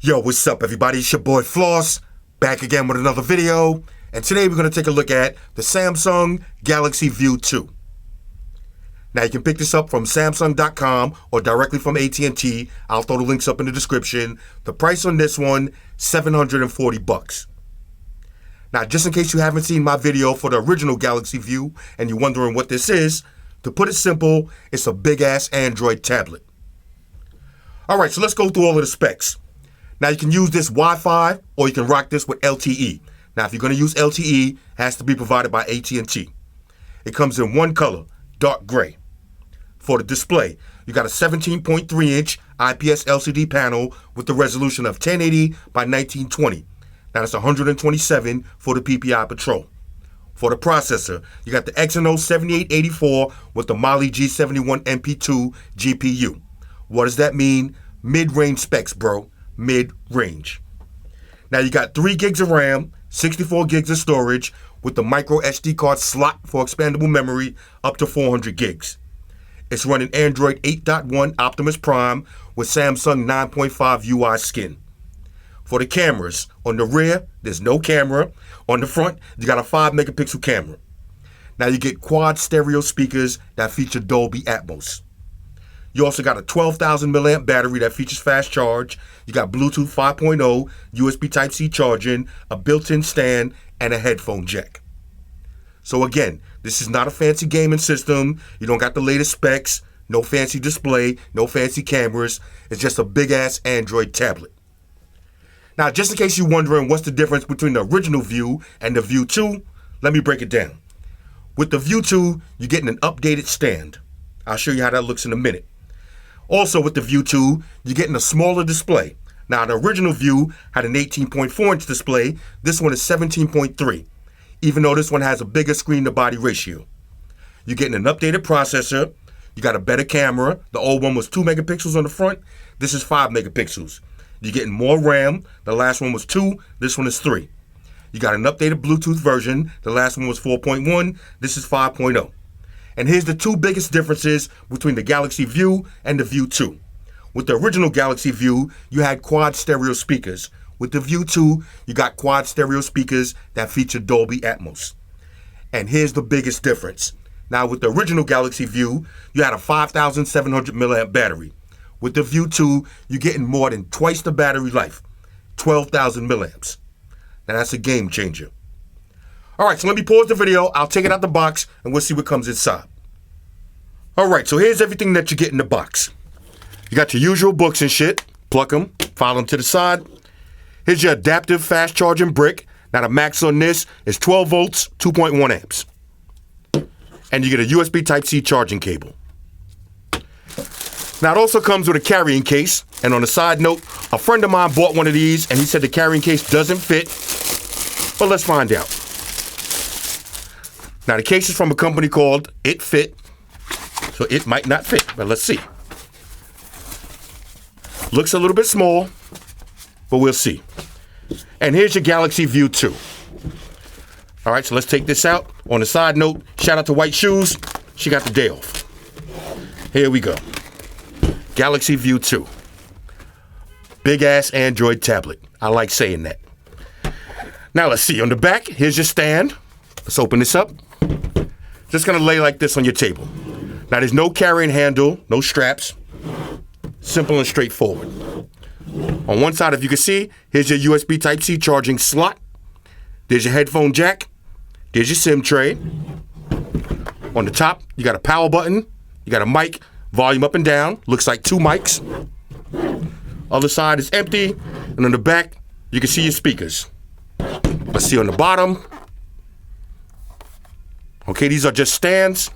Yo, what's up everybody? It's your boy Floss, back again with another video. And today we're going to take a look at the Samsung Galaxy View 2. Now you can pick this up from Samsung.com or directly from AT&T. I'll throw the links up in the description. The price on this one, $740. Now just in case you haven't seen my video for the original Galaxy View and you're wondering what this is, to put it simple, it's a big ass Android tablet. Alright, so let's go through all of the specs. Now you can use this Wi-Fi or you can rock this with LTE. Now if you're going to use LTE, it has to be provided by AT&T. It comes in one color, dark gray. For the display, you got a 17.3-inch IPS LCD panel with the resolution of 1080 by 1920. Now that's 127 for the PPI Patrol. For the processor, you got the Exynos 7884 with the Mali G71 MP2 GPU. What does that mean? Mid-range specs, bro. Mid-range. Now you got 3 gigs of RAM, 64 gigs of storage with the micro SD card slot for expandable memory up to 400 gigs. It's running Android 8.1 Optimus Prime with Samsung 9.5 UI skin. For the cameras, on the rear, there's no camera. On the front, you got a 5 megapixel camera. Now you get quad stereo speakers that feature Dolby Atmos. You also got a 12,000 milliamp battery that features fast charge. You got Bluetooth 5.0, USB Type-C charging, a built-in stand, and a headphone jack. So again, this is not a fancy gaming system. You don't got the latest specs, no fancy display, no fancy cameras. It's just a big-ass Android tablet. Now, just in case you're wondering what's the difference between the original View and the View 2, let me break it down. With the View 2, you're getting an updated stand. I'll show you how that looks in a minute. Also with the View 2, you're getting a smaller display. Now the original View had an 18.4-inch display. This one is 17.3, even though this one has a bigger screen-to-body ratio. You're getting an updated processor. You got a better camera. The old one was 2 megapixels on the front. This is 5 megapixels. You're getting more RAM. The last one was 2. This one is 3. You got an updated Bluetooth version. The last one was 4.1. This is 5.0. And here's the 2 biggest differences between the Galaxy View and the View 2. With the original Galaxy View, you had quad stereo speakers. With the View 2, you got quad stereo speakers that feature Dolby Atmos. And here's the biggest difference. Now with the original Galaxy View, you had a 5,700 milliamp battery. With the View 2, you're getting more than twice the battery life, 12,000 milliamps. Now that's a game changer. Alright, so let me pause the video, I'll take it out the box, and we'll see what comes inside. Alright, so here's everything that you get in the box. You got your usual books and shit. Plug them, file them to the side. Here's your adaptive fast charging brick. Now the max on this is 12 volts, 2.1 amps. And you get a USB Type-C charging cable. Now it also comes with a carrying case. And on a side note, a friend of mine bought one of these and he said the carrying case doesn't fit. But let's find out. Now the case is from a company called It Fit, so it might not fit, but let's see. Looks a little bit small, but we'll see. And here's your Galaxy View 2. All right, so let's take this out. On a side note, shout out to White Shoes. She got the day off. Here we go. Galaxy View 2. Big ass Android tablet. I like saying that. Now let's see, on the back, here's your stand. Let's open this up. Just gonna lay like this on your table. Now there's no carrying handle, no straps. Simple and straightforward. On one side, if you can see, here's your USB Type-C charging slot. There's your headphone jack. There's your SIM tray. On the top, you got a power button. You got a mic, volume up and down. Looks like 2 mics. Other side is empty. And on the back, you can see your speakers. Let's see on the bottom. Okay, these are just stands.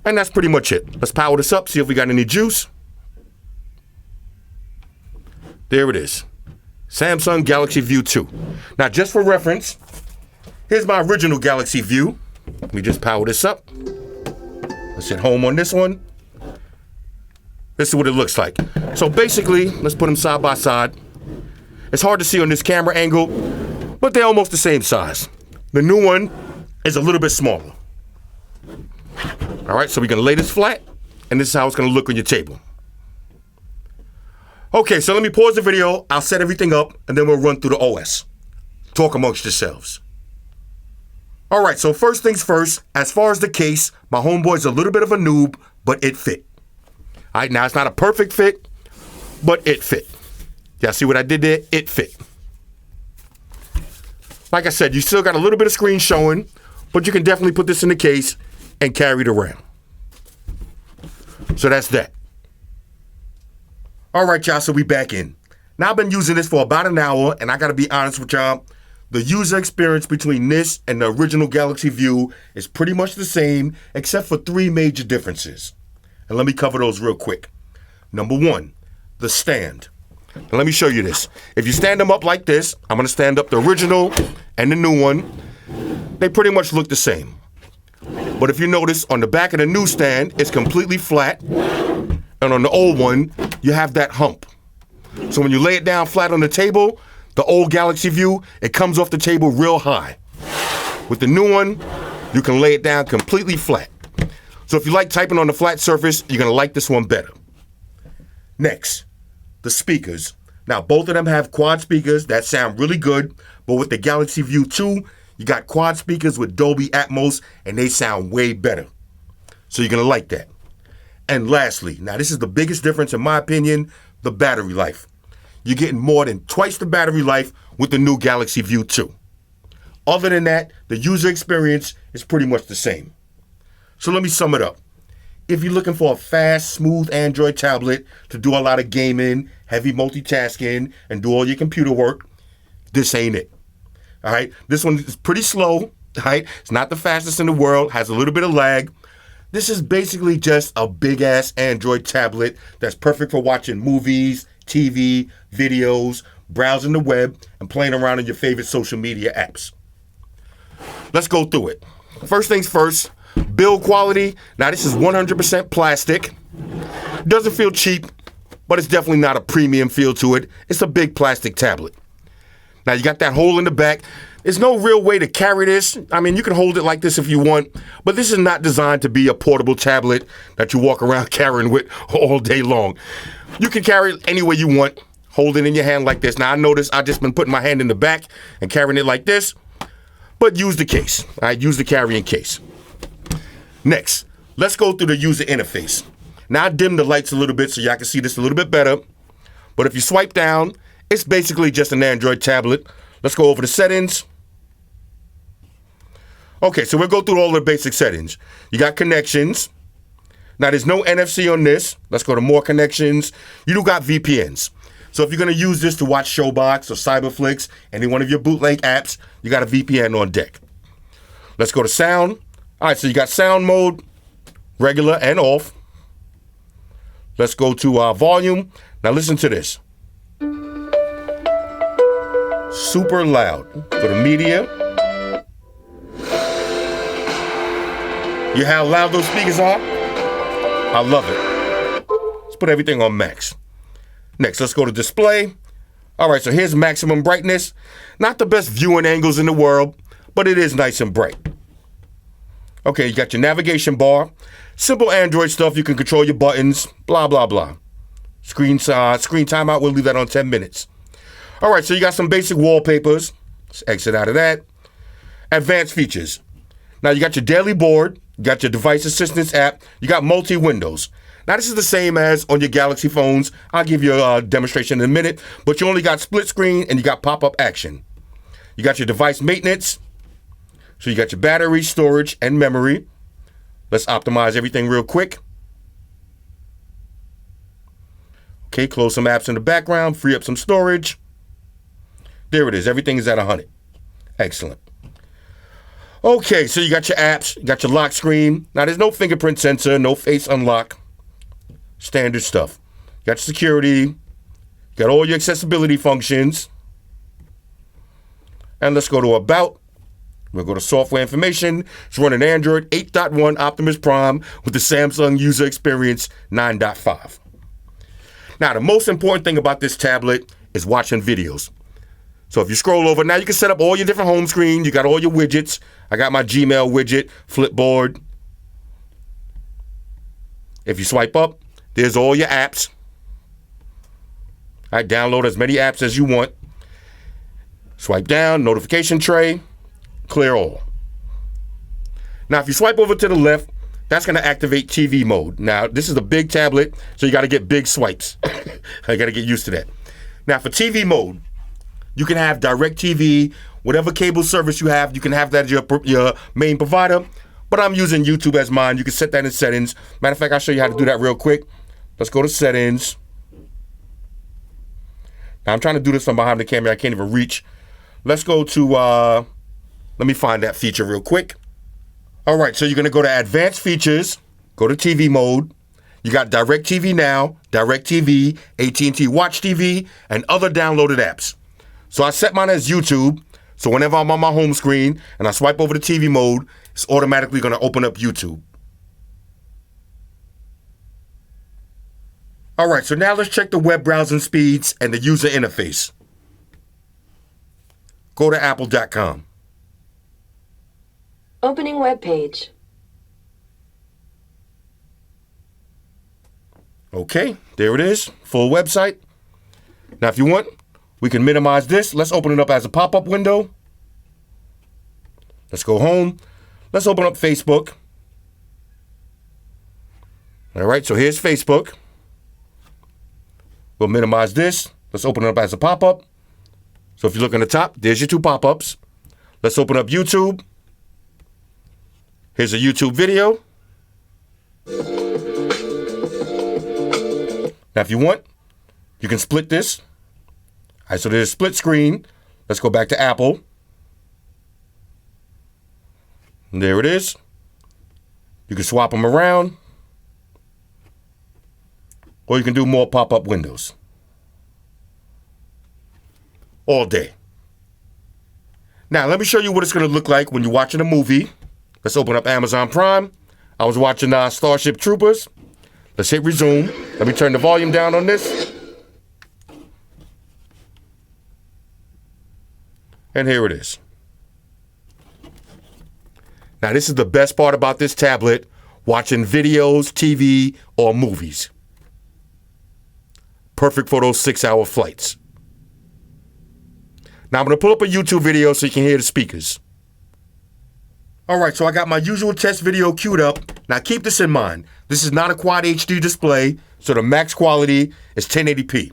And that's pretty much it. Let's power this up, see if we got any juice. There it is. Samsung Galaxy View 2. Now, just for reference, here's my original Galaxy View. Let me just power this up. Let's hit home on this one. This is what it looks like. So basically, let's put them side by side. It's hard to see on this camera angle, but they're almost the same size. The new one is a little bit smaller. All right, so we're gonna lay this flat, and this is how it's gonna look on your table. Okay, so let me pause the video. I'll set everything up, and then we'll run through the OS. Talk amongst yourselves. All right, so first things first, as far as the case, my homeboy's a little bit of a noob, but it fit. All right, now it's not a perfect fit, but it fit. Y'all see what I did there? It fit. Like I said, you still got a little bit of screen showing, but you can definitely put this in the case and carry it around. So that's that. All right, y'all, so we back in. Now, I've been using this for about an hour, and I got to be honest with y'all. The user experience between this and the original Galaxy View is pretty much the same, except for 3 major differences. And let me cover those real quick. Number 1, the stand. Now, let me show you this. If you stand them up like this, I'm going to stand up the original and the new one. They pretty much look the same. But if you notice, on the back of the new stand, it's completely flat. And on the old one, you have that hump. So when you lay it down flat on the table, the old Galaxy View, it comes off the table real high. With the new one, you can lay it down completely flat. So if you like typing on the flat surface, you're going to like this one better. Next, the speakers. Now, both of them have quad speakers that sound really good, but with the Galaxy View 2, you got quad speakers with Dolby Atmos, and they sound way better. So you're going to like that. And lastly, now this is the biggest difference in my opinion, the battery life. You're getting more than twice the battery life with the new Galaxy View 2. Other than that, the user experience is pretty much the same. So let me sum it up. If you're looking for a fast, smooth Android tablet to do a lot of gaming, heavy multitasking, and do all your computer work, this ain't it. All right, this one is pretty slow. All right, it's not the fastest in the world, has a little bit of lag. This is basically just a big-ass Android tablet that's perfect for watching movies, TV, videos, browsing the web, and playing around on your favorite social media apps. Let's go through it. First things first, build quality. Now, this is 100% plastic. Doesn't feel cheap, but it's definitely not a premium feel to it. It's a big plastic tablet. Now, you got that hole in the back. There's no real way to carry this. I mean, you can hold it like this if you want, but this is not designed to be a portable tablet that you walk around carrying with all day long. You can carry it any way you want. Hold it in your hand like this. Now, I notice I've just been putting my hand in the back and carrying it like this, but use the case. All right, use the carrying case. Next, let's go through the user interface. Now, I dim the lights a little bit so y'all can see this a little bit better, but if you swipe down, it's basically just an Android tablet. Let's go over the settings. Okay, so we'll go through all the basic settings. You got connections. Now, there's no NFC on this. Let's go to more connections. You do got VPNs. So if you're going to use this to watch Showbox or Cyberflix, any one of your bootleg apps, you got a VPN on deck. Let's go to sound. All right, so you got sound mode, regular and off. Let's go to volume. Now, listen to this. Super loud. Go to media. You hear how loud those speakers are? I love it. Let's put everything on max. Next, let's go to display. All right, so here's maximum brightness. Not the best viewing angles in the world, but it is nice and bright. Okay, you got your navigation bar. Simple Android stuff. You can control your buttons, blah, blah, blah. Screen timeout, we'll leave that on 10 minutes. All right, so you got some basic wallpapers. Let's exit out of that. Advanced features. Now, you got your daily board. You got your device assistance app. You got multi-windows. Now, this is the same as on your Galaxy phones. I'll give you a demonstration in a minute, but you only got split screen and you got pop-up action. You got your device maintenance. So you got your battery, storage, and memory. Let's optimize everything real quick. Okay, close some apps in the background, free up some storage. There it is. Everything is at 100. Excellent. Okay, so you got your apps, you got your lock screen. Now, there's no fingerprint sensor, no face unlock. Standard stuff. You got your security. You got all your accessibility functions. And let's go to About. We'll go to Software Information. It's running Android 8.1 Optimus Prime with the Samsung User Experience 9.5. Now, the most important thing about this tablet is watching videos. So if you scroll over, now you can set up all your different home screen. You got all your widgets. I got my Gmail widget, Flipboard. If you swipe up, there's all your apps. All right, download as many apps as you want. Swipe down, notification tray, clear all. Now, if you swipe over to the left, that's going to activate TV mode. Now, this is a big tablet, so you got to get big swipes. I got to get used to that. Now, for TV mode, you can have DirecTV, whatever cable service you have, you can have that as your main provider. But I'm using YouTube as mine. You can set that in settings. Matter of fact, I'll show you how to do that real quick. Let's go to settings. Now, I'm trying to do this from behind the camera. I can't even reach. Let's go to, let me find that feature real quick. All right, so you're going to go to Advanced Features, go to TV mode. You got DirecTV Now, DirecTV, AT&T Watch TV, and other downloaded apps. So I set mine as YouTube, so whenever I'm on my home screen and I swipe over to TV mode, it's automatically going to open up YouTube. All right, so now let's check the web browsing speeds and the user interface. Go to apple.com. Opening web page. Okay, there it is, full website. Now, if you want, we can minimize this. Let's open it up as a pop-up window. Let's go home. Let's open up Facebook. All right, so here's Facebook. We'll minimize this. Let's open it up as a pop-up. So if you look on the top, there's your two pop-ups. Let's open up YouTube. Here's a YouTube video. Now, if you want, you can split this. All right, so there's a split screen. Let's go back to Apple. And there it is. You can swap them around. Or you can do more pop-up windows. All day. Now, let me show you what it's going to look like when you're watching a movie. Let's open up Amazon Prime. I was watching Starship Troopers. Let's hit resume. Let me turn the volume down on this. And here it is. Now, this is the best part about this tablet, watching videos, TV, or movies. Perfect for those 6-hour flights. Now, I'm going to pull up a YouTube video so you can hear the speakers. All right, so I got my usual test video queued up. Now, keep this in mind. This is not a Quad HD display, so the max quality is 1080p.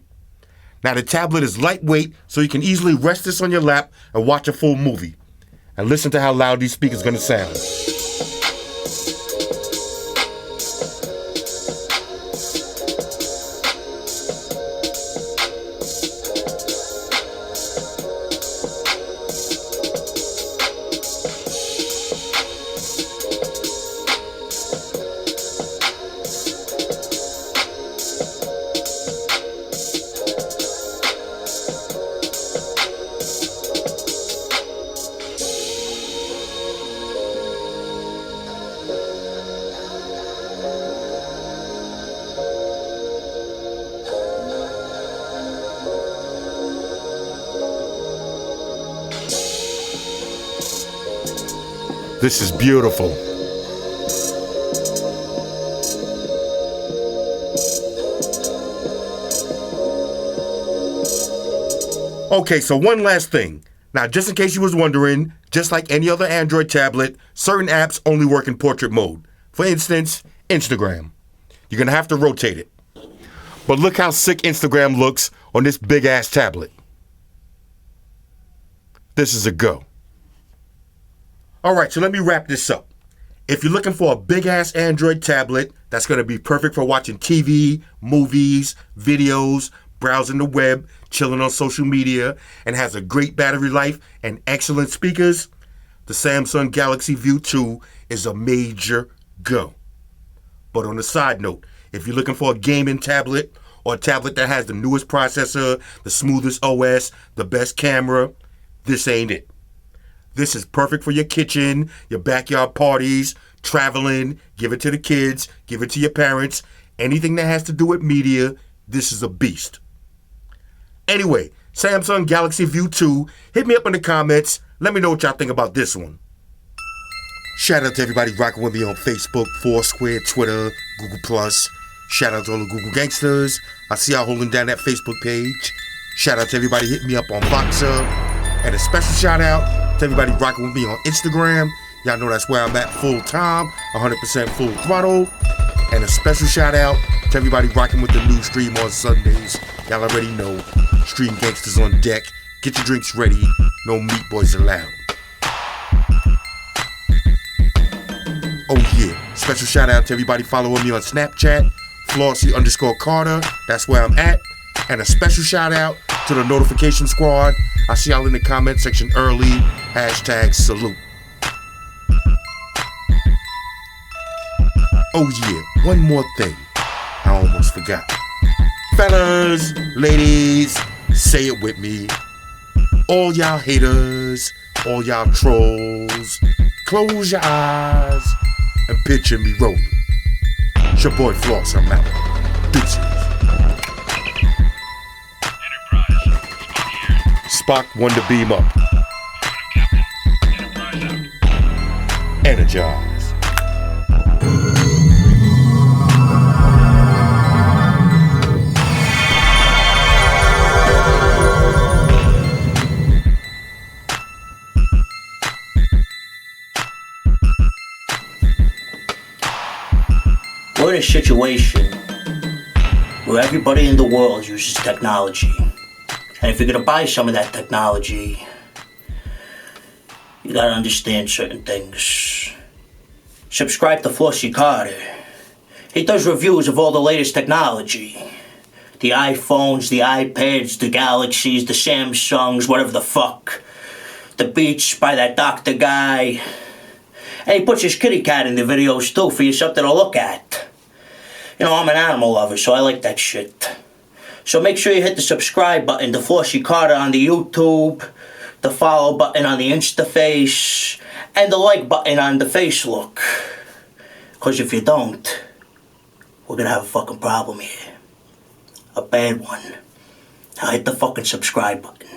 Now, the tablet is lightweight, so you can easily rest this on your lap and watch a full movie. And listen to how loud these speakers are going to sound. This is beautiful. Okay, so one last thing. Now, just in case you was wondering, just like any other Android tablet, certain apps only work in portrait mode. For instance, Instagram. You're going to have to rotate it. But look how sick Instagram looks on this big-ass tablet. This is a go. All right, so let me wrap this up. If you're looking for a big-ass Android tablet that's going to be perfect for watching TV, movies, videos, browsing the web, chilling on social media, and has a great battery life and excellent speakers, the Samsung Galaxy View 2 is a major go. But on a side note, if you're looking for a gaming tablet or a tablet that has the newest processor, the smoothest OS, the best camera, this ain't it. This is perfect for your kitchen, your backyard parties, traveling, give it to the kids, give it to your parents. Anything that has to do with media, this is a beast. Anyway, Samsung Galaxy View 2, hit me up in the comments. Let me know what y'all think about this one. Shout out to everybody rocking with me on Facebook, Foursquare, Twitter, Google+. Shout out to all the Google gangsters. I see y'all holding down that Facebook page. Shout out to everybody hitting me up on Voxer. And a special shout out to everybody rocking with me on Instagram. Y'all know that's where I'm at full time, 100% full throttle. And a special shout out to everybody rocking with the new stream on Sundays. Y'all already know, Stream Gangsters on deck. Get your drinks ready, no meat boys allowed. Oh yeah, special shout out to everybody following me on Snapchat, Flossy_Carter, that's where I'm at. And a special shout out to the notification squad. I see y'all in the comment section early, #salute. Oh yeah, one more thing, I almost forgot. Fellas, ladies, say it with me. All y'all haters, all y'all trolls, close your eyes and picture me rolling. It's your boy Floss, I'm out. Deuces. Spock, one to beam up. Energize. We're in a situation where everybody in the world uses technology. And if you're gonna buy some of that technology, you gotta understand certain things. Subscribe to Flossy Carter. He does reviews of all the latest technology. The iPhones, the iPads, the Galaxies, the Samsungs, whatever the fuck. The Beats by that doctor guy. And he puts his kitty cat in the videos too for you something to look at. You know, I'm an animal lover, so I like that shit. So make sure you hit the subscribe button to Flossy Carter on the YouTube, the follow button on the Instaface, and the like button on the Facelook. Because if you don't, we're gonna have a fucking problem here. A bad one. Now hit the fucking subscribe button.